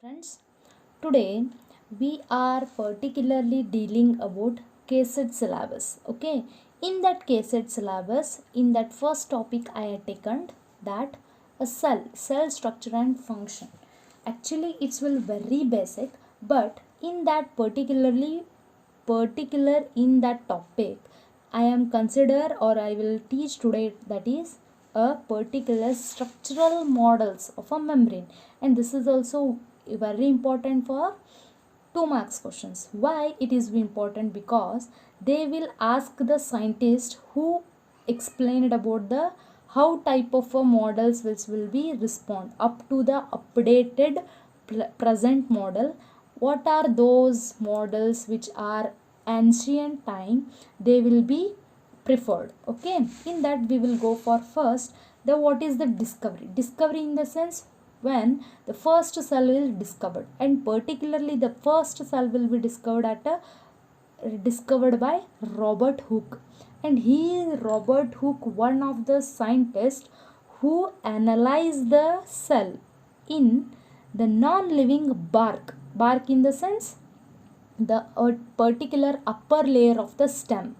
Friends, today we are particularly dealing about Kset syllabus. Okay, in that Kset syllabus, in that first topic I had taken that a cell structure and function. Actually, it's will very basic, but in that particular in that topic, I am consider or I will teach today, that is a particular structural models of a membrane, and this is also very important for 2 marks questions. Why it is important? Because they will ask the scientist who explained about the how type of models which will be respond up to the updated present model. What are those models which are ancient time, they will be preferred. Okay, in that we will go for first the what is the discovery in the sense when the first cell will discovered, and particularly the first cell will be discovered by Robert Hooke, and he is Robert Hooke, one of the scientists who analyzed the cell in the non-living bark in the sense the particular upper layer of the stem,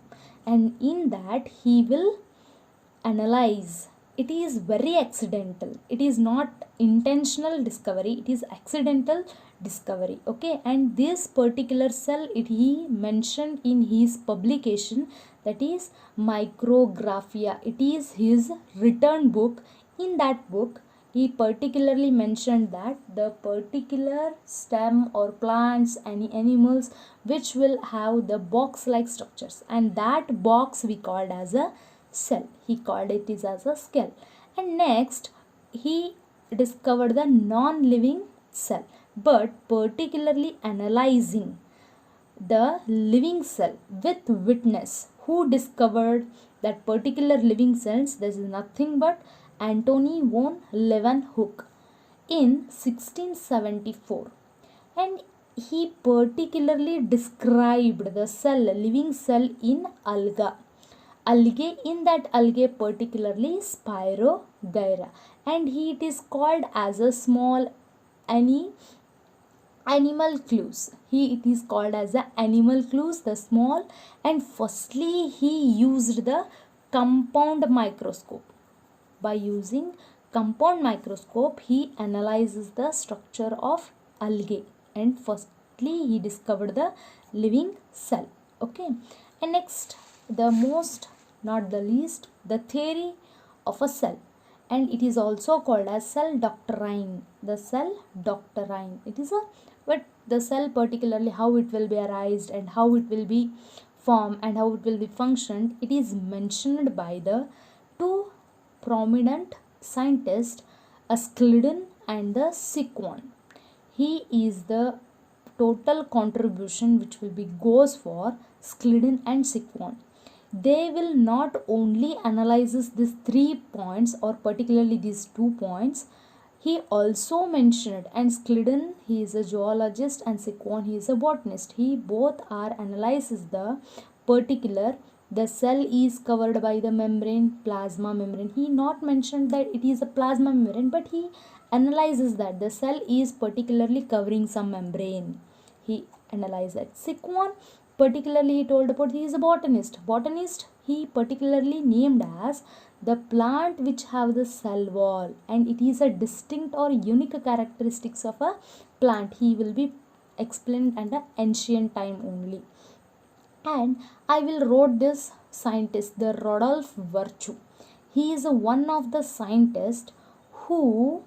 and in that he will analyze. It is very accidental, it is not intentional discovery, it is accidental discovery. Okay, and this particular cell he mentioned in his publication, that is Micrographia. It is his written book. In that book he particularly mentioned that the particular stem or plants, any animals which will have the box like structures, and that box we called as a cell. He called it is as a cell. And next he discovered the non-living cell, but particularly analyzing the living cell with witness. Who discovered that particular living cells? This is nothing but Antony von Leeuwenhoek in 1674, and he particularly described the cell, living cell in algae. In that algae particularly Spirogyra, and it is called as a small any animal clues. It is called as the animal clues, the small. And firstly he used the compound microscope. By using compound microscope he analyzes the structure of algae, and firstly he discovered the living cell. Okay, and next the most not the least, the theory of a cell, and it is also called as cell doctrine. The cell doctrine, it is a but the cell particularly how it will be arised and how it will be formed and how it will be functioned, it is mentioned by the two prominent scientists, a Schliden and the Sequon. He is the total contribution which will be goes for Schliden and Sequon. They will not only analyzes these 3 points or particularly these 2 points, he also mentioned, and Schliden he is a geologist and Sequon he is a botanist. He both are analyzes the particular the cell is covered by the membrane, plasma membrane. He not mentioned that it is a plasma membrane, but he analyzes that the cell is particularly covering some membrane. He analyzed that. Sequon particularly he told about he is a botanist. He particularly named as the plant which have the cell wall, and it is a distinct or unique characteristics of a plant. He will be explained at the ancient time only. And I will wrote this scientist, the Rodolphe Virchow. He is one of the scientists who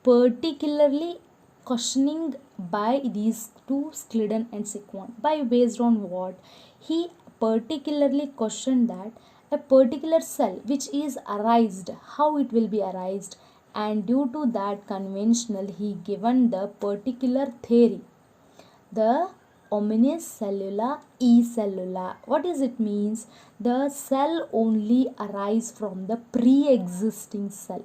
particularly questioning by these two, Schliden and Sequon, by based on what he particularly questioned that a particular cell which is arised, how it will be arised, and due to that conventional he given the particular theory, the omnis cellula e cellula. What does it means? The cell only arise from the pre-existing cell,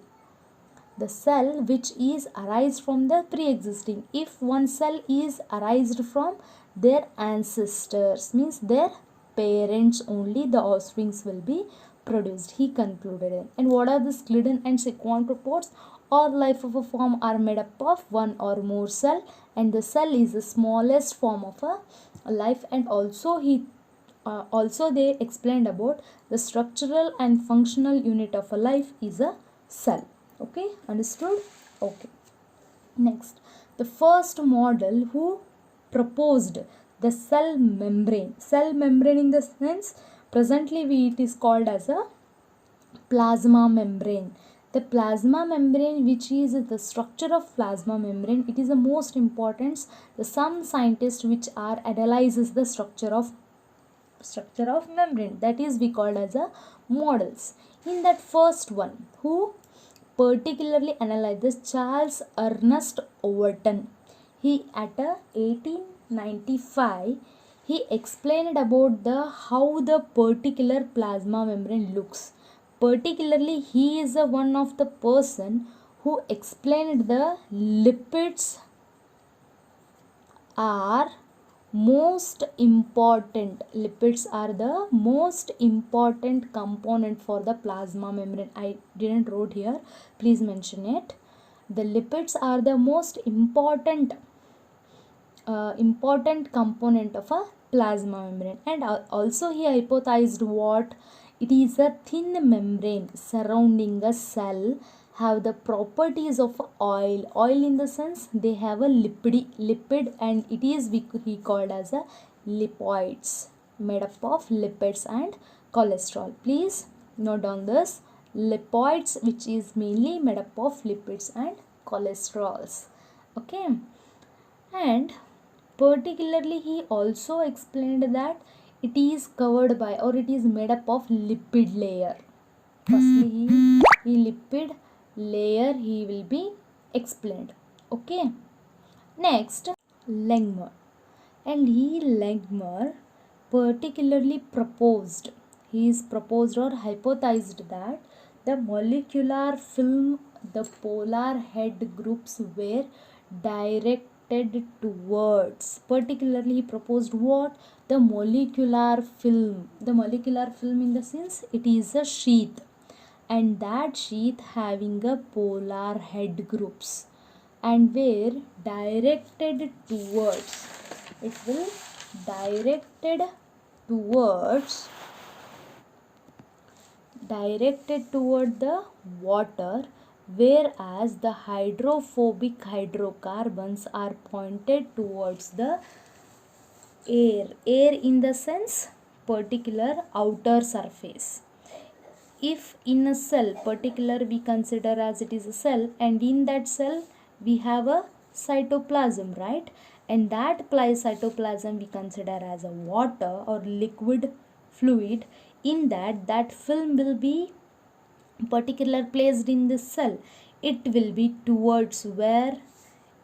the cell which is arised from the pre-existing. If one cell is arised from their ancestors, means their parents only, the offsprings will be produced, he concluded. And what are the Schliden and Sequon reports? All life of a form are made up of one or more cell, and the cell is the smallest form of a life. And also they explained about the structural and functional unit of a life is a cell. Okay, understood? Okay. Next, the first model who proposed the cell membrane. Cell membrane in the sense presently it is called as a plasma membrane. The plasma membrane, which is the structure of plasma membrane, it is the most important. The some scientists which are analyzes the structure of membrane, that is we called as a models. In that first one, who particularly analyzes Charles Ernest Overton. He at 1895 he explained about the how the particular plasma membrane looks. Particularly he is one of the person who explained the lipids are most important. Lipids are the most important component for the plasma membrane. I didn't wrote here, please mention it. The lipids are the most important component of a plasma membrane. And also he hypothesized what it is a thin membrane surrounding a cell have the properties of oil in the sense they have a lipid, and it is he called as a lipids, made up of lipids and cholesterol. Please note down this, lipids, which is mainly made up of lipids and cholesterols. Okay. And particularly he also explained that it is covered by or it is made up of lipid layer. Firstly he lipid layer he will be explained. Okay. Next, Langmuir. And Langmuir particularly proposed, he is proposed or hypothesized that the molecular film, the polar head groups were directed towards. Particularly he proposed what? The molecular film. The molecular film in the sense it is a sheath, and that sheath having a polar head groups and were directed towards, it will directed toward the water, whereas the hydrophobic hydrocarbons are pointed towards the air in the sense particular outer surface. If in a cell particular we consider as it is a cell, and in that cell we have a cytoplasm, right? And that cytoplasm we consider as a water or liquid fluid. In that film will be particular placed in this cell. It will be towards where,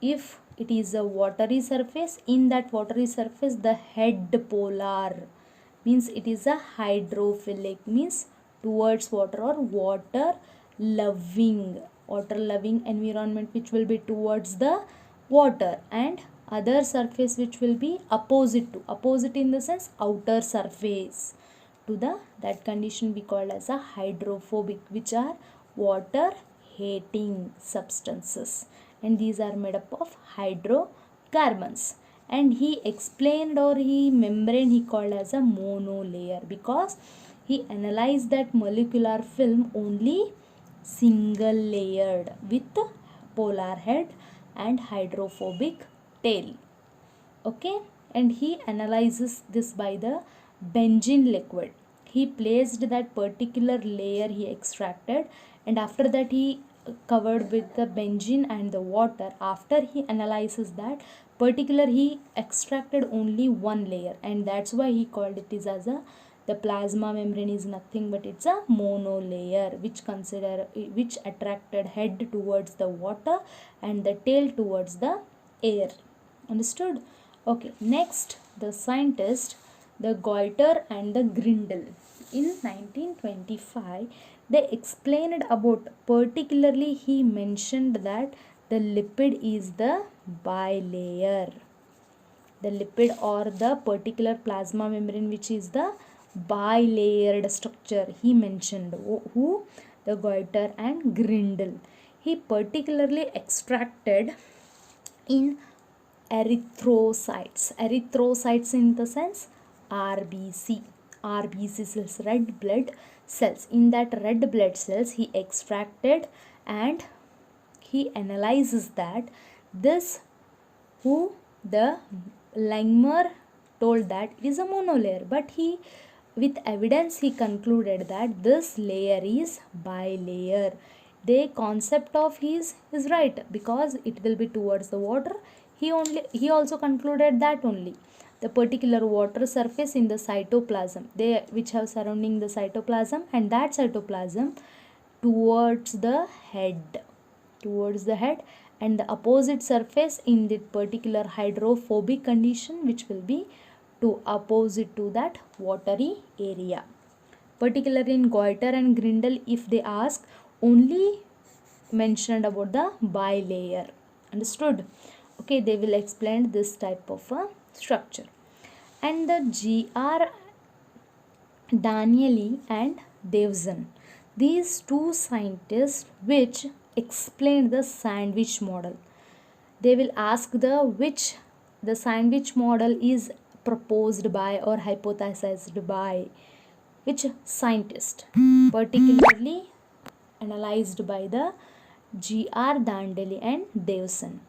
if it is a watery surface, in that watery surface the head polar means it is a hydrophilic, means towards water or water loving environment, which will be towards the water, and other surface which will be opposite in the sense outer surface to the that condition we call as a hydrophobic, which are water hating substances, and these are made up of hydrocarbons. And he explained or he membrane he called as a monolayer because he analyzed that molecular film only single layered with polar head and hydrophobic tail. Okay. And he analyzes this by the benzene liquid. He placed that particular layer he extracted, and after that he covered with the benzene and the water. After he analyzes that particular, he extracted only one layer, and that's why he called it is as a the plasma membrane is nothing but it's a monolayer which attracted head towards the water and the tail towards the air. Understood? Okay, next the scientist, the Goiter and the Grindel. In 1925 they explained about, particularly he mentioned that the lipid is the bilayer. The lipid or the particular plasma membrane which is the bilayered structure he mentioned. Who? The Goiter and Grindel. he particularly extracted in erythrocytes. Erythrocytes in the sense RBC. RBC cells, red blood cells. In that red blood cells he extracted and he analyzes that this, who the Langmuir told that it is a monolayer, but he, with evidence, he concluded that this layer is bilayer. The concept of his is right because it will be towards the water. He also concluded that only the particular water surface in the cytoplasm, they which have surrounding the cytoplasm, and that cytoplasm towards the head, and the opposite surface in the particular hydrophobic condition which will be to opposite to that watery area. Particularly in goiter and grindle, if they ask, only mentioned about the bilayer. Understood? Okay, they will explain this type of a structure. And the G.R. Danieli and Davison, these two scientists which explained the sandwich model. They will ask the sandwich model is proposed by or hypothesized by which scientist, particularly analyzed by the G.R. Dandeli and Davison.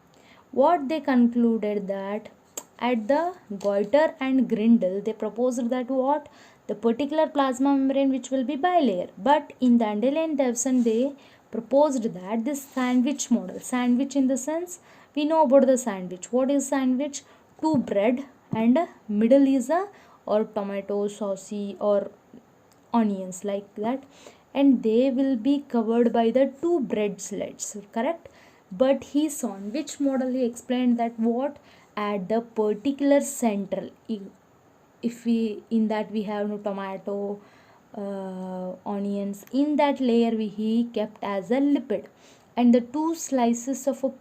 What they concluded that at the goiter and grindle, they proposed that what the particular plasma membrane which will be bilayer, but in Dandeli and Davison they proposed that this sandwich model, sandwich in the sense we know about the sandwich. What is sandwich? Two bread and middle is a or tomato, saucy or onions like that, and they will be covered by the two bread slits, correct? But his sandwich model, he explained that what at the particular central, if we in that we have no tomato, onions, in that layer he kept as a lipid, and the two slices of a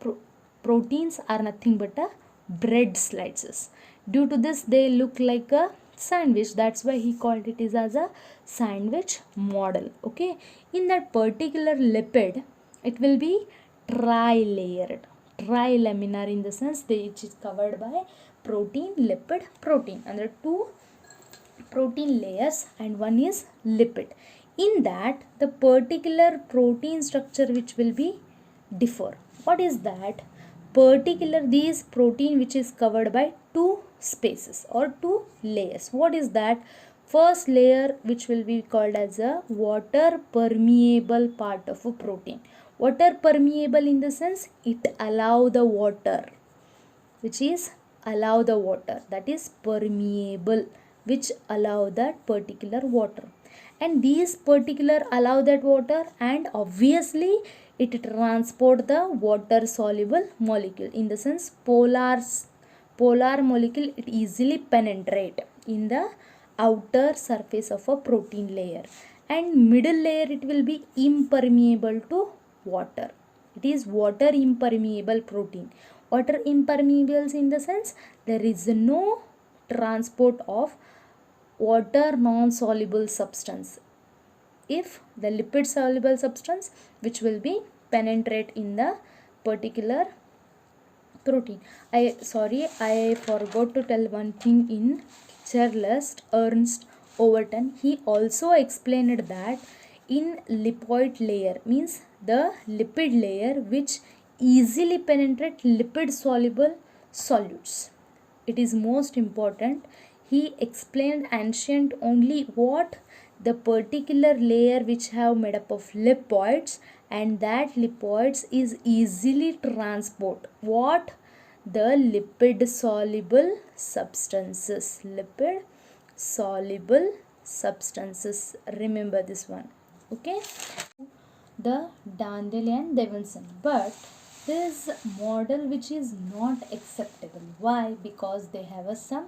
proteins are nothing but a bread slices. Due to this they look like a sandwich, that's why he called it is as a sandwich model. Okay, in that particular lipid it will be tri-layered, trilaminar in the sense which is covered by protein, lipid, protein, and there are two protein layers and one is lipid. In that the particular protein structure which will be differ. What is that? Particular these protein which is covered by two spaces or two layers. What is that? First layer which will be called as a water permeable part of a protein. Water permeable in the sense it allow the water, which is allow the water, that is permeable, which allow that particular water, and these particular allow that water, and obviously it transport the water soluble molecule in the sense polar molecule, it easily penetrate in the outer surface of a protein layer, and middle layer it will be impermeable to water. It is water impermeable protein. Water impermeables in the sense there is no transport of water non-soluble substance. If the lipid soluble substance which will be penetrate in the particular protein. I forgot to tell one thing in Charles Ernst Overton. He also explained that in lipoid layer means the lipid layer which easily penetrate lipid soluble solutes. It is most important. He explained ancient only what the particular layer which have made up of lipids, and that lipids is easily transport what the lipid soluble substances, lipid soluble substances, remember this one. Okay, the Dandelion Davidson, but this model which is not acceptable. Why? Because they have some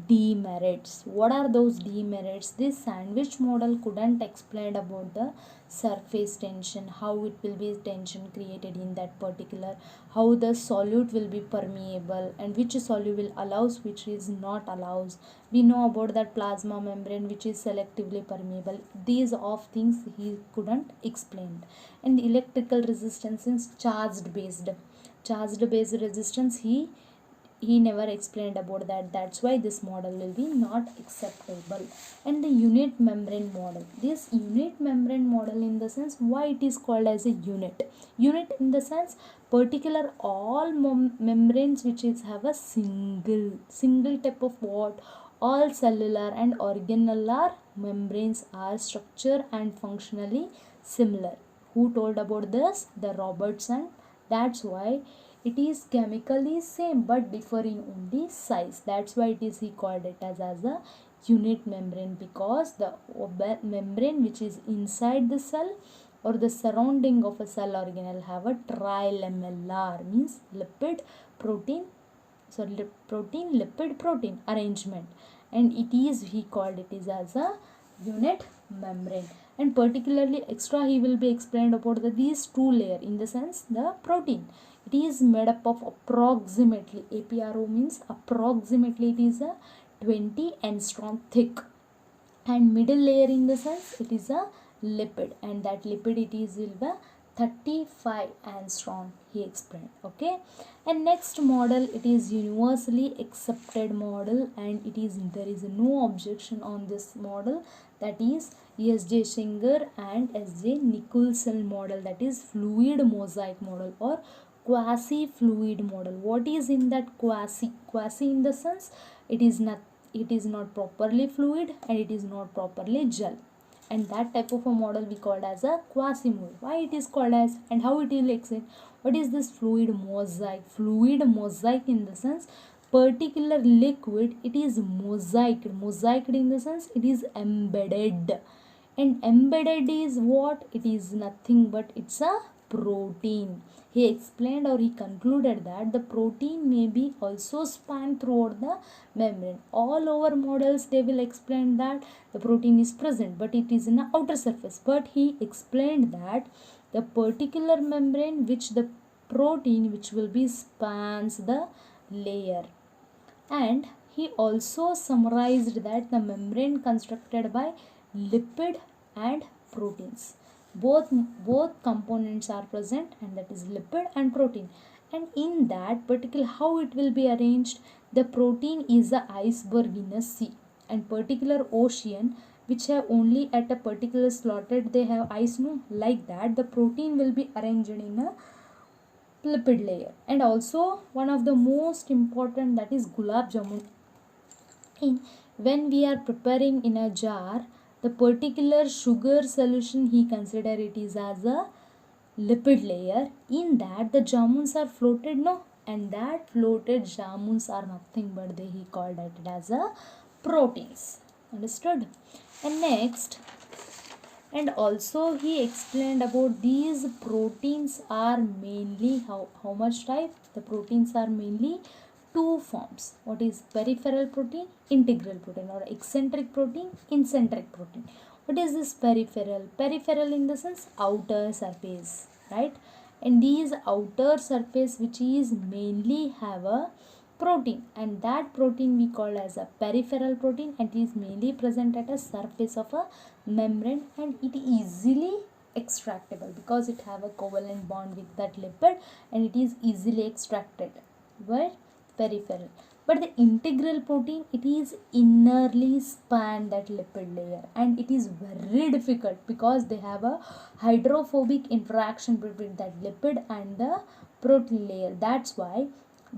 demerits. What are those demerits? This sandwich model couldn't explain about the surface tension, how it will be tension created in that particular, how the solute will be permeable, and which soluble allows, which is not allows. We know about that plasma membrane which is selectively permeable. These of things he couldn't explain. And electrical resistance is charged based resistance, he never explained about that. That's why this model will be not acceptable. And the unit membrane model, this unit membrane model, in the sense why it is called as a unit in the sense particular all membranes which is have a single type of what, all cellular and organellar membranes are structure and functionally similar. Who told about this? The Robertson. That's why it is chemically same but differ in only size. That's why it is he called it as a unit membrane, because the membrane which is inside the cell or the surrounding of a cell organelle have a trilamellar, means lipid protein lipid protein arrangement, and it is he called it is as a unit membrane. And particularly extra he will be explained about these two layer, in the sense the protein, it is made up of approximately, APRO means approximately, it is a 20 angstrom thick, and middle layer in the sense it is a lipid, and that lipid it is will be 35 angstrom, he explained. Okay, and next model, it is universally accepted model, and it is there is no objection on this model, that is S.J. Singer and S.J. Nicholson model, that is fluid mosaic model or quasi fluid model. What is in that quasi in the sense it is not properly fluid and it is not properly gel, and that type of a model we called as a quasi fluid. Why it is called as, and how it will exist? What is this fluid mosaic? Fluid mosaic in the sense particular liquid it is mosaiced in the sense it is embedded, and embedded is what? It is nothing but it's a protein. He explained or he concluded that the protein may be also span throughout the membrane. All over models they will explain that the protein is present but it is in the outer surface, but he explained that the particular membrane which the protein which will be spans the layer. And he also summarized that the membrane constructed by lipid and proteins, both components are present, and that is lipid and protein. And in that particular how it will be arranged, the protein is a iceberg in a sea, and particular ocean which have only at a particular slotted they have ice, no, like that the protein will be arranged in a lipid layer. And also one of the most important, that is gulab jamun. In when we are preparing in a jar, the particular sugar solution he consider it is as a lipid layer. In that the jamuns are floated, no, and that floated jamuns are nothing but he called it as a proteins. Understood? And next, and also he explained about these proteins are mainly how much type? The proteins are mainly two forms. What is peripheral protein, integral protein, or eccentric protein, incentric protein. What is this peripheral? Peripheral in the sense outer surface, right? And these outer surface which is mainly have a protein, and that protein we call as a peripheral protein, and it is mainly present at a surface of a membrane, and it easily extractable because it have a covalent bond with that lipid, and it is easily extracted by peripheral. But the integral protein, it is innerly span that lipid layer, and it is very difficult because they have a hydrophobic interaction between that lipid and the protein layer. That's why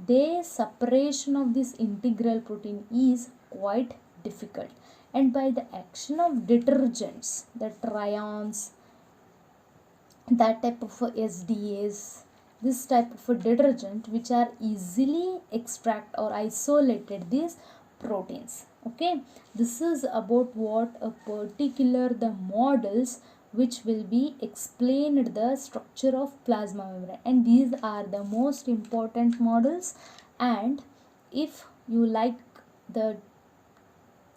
the separation of this integral protein is quite difficult. And by the action of detergents, the trions, that type of SDAs, this type of a detergent which are easily extract or isolated these proteins. Okay, this is about what a particular the models which will be explained the structure of plasma membrane, and these are the most important models. And if you like the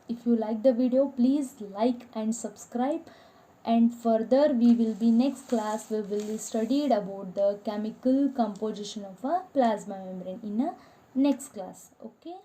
If you like the video, please like and subscribe. And further, we will be next class, we will be studied about the chemical composition of a plasma membrane in a next class. Okay.